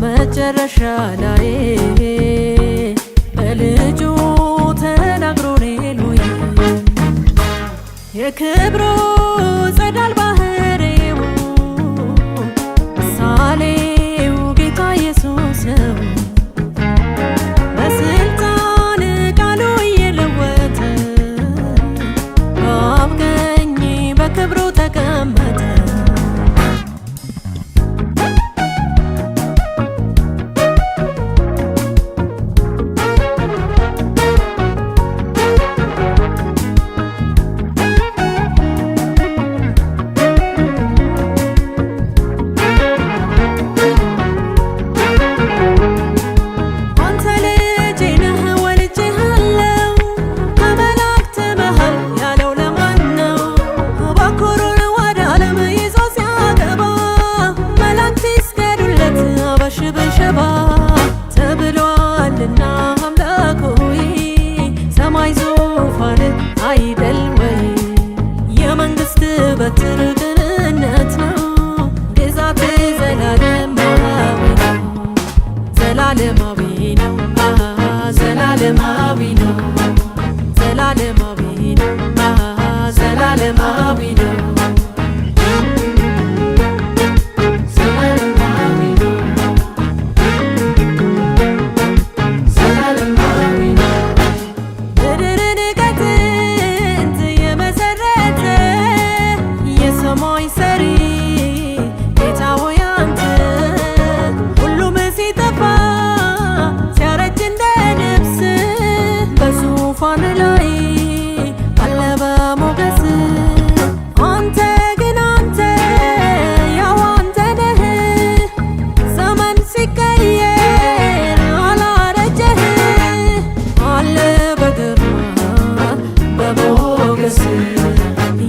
መጨረሻ ላይ በልጁ ተናግሮ ሌሉይ የክብሩ ጸዳል ባህሪው ምሳሌው ጌታ ኢየሱስ ነው። በስልጣን ቃሉ እየለወጠ በአብ ቀኝ በክብሩ ተቀመጠ። ተብሏልና አምላክ ሆይ ሰማይ ዙፋን አይደል ወይ? የመንግስት በትር ቅንነት ነው። ግዛት ዘላለማዊ ነው፣ ዘላለማዊ ነው፣ ዘላለማዊ ነው፣ ዘላለማዊ ነው፣ ዘላለማዊ ነው። ዙፋን ላይ አለ በሞገስ አንተ ግን አንተ ያው አንተ ነህ። ዘመን ሲቀየር አላረጀህ አለ በግርማ በሞገስ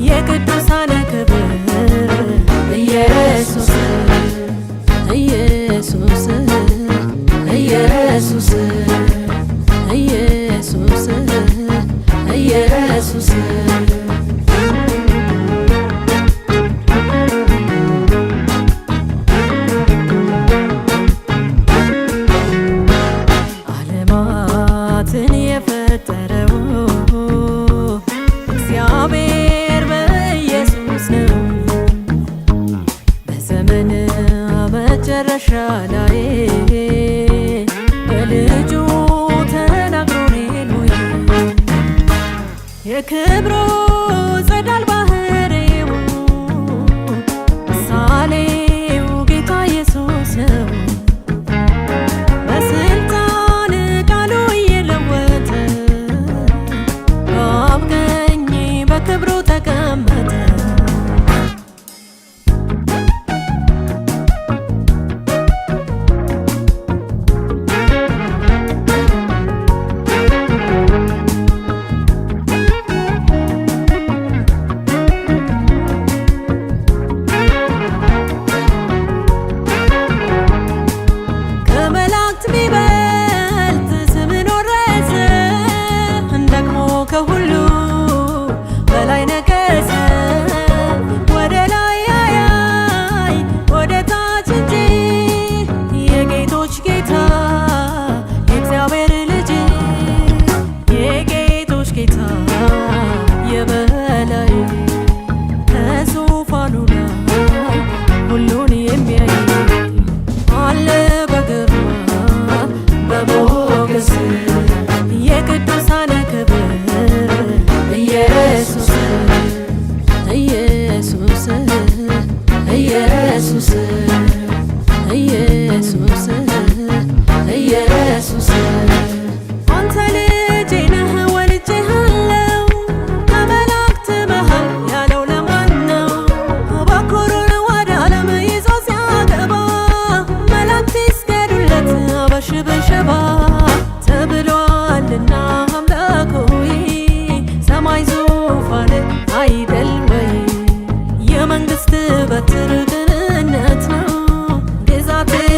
የቅዱሳን ክብር ኢየሱስ ኢየሱስ ኢየሱስ ኢየሱስ ኢየሱስ ዓለማትን የፈጠረው እግዚአብሔር በኢየሱስ ነው። በዘመን መጨረሻ ላይ በልጁ የክብሩ ጸዳል ባህሪው ምሳሌው ጌታ ኢየሱስ ነው። በስልጣን ቃሉ እየለወጠ በአብ ቀኝ በክብሩ ተቀመጠ። ከሁሉ በላይ ነገሰ። ወደ ላይ አያይ ወደ ታች እንጂ የጌቶች ጌታ የእግዚአብሔር ልጅ የጌቶች ጌታ የበላይ ከዙፋኑ ላይ ሁሉን የሚያይ አለ በግርማ በሞገስ የቅዱሳን ክብር ኢየሱስ ኢየሱስ ኢየሱስ ኢየሱስ ኢየሱስ አንተ ልጄ ነህ ወልጄሃለሁ ከመላእክት መሃል ያለው ለማን ነው? በኩሩን ወደ ዓለም ይዞ ሲያገባ እናት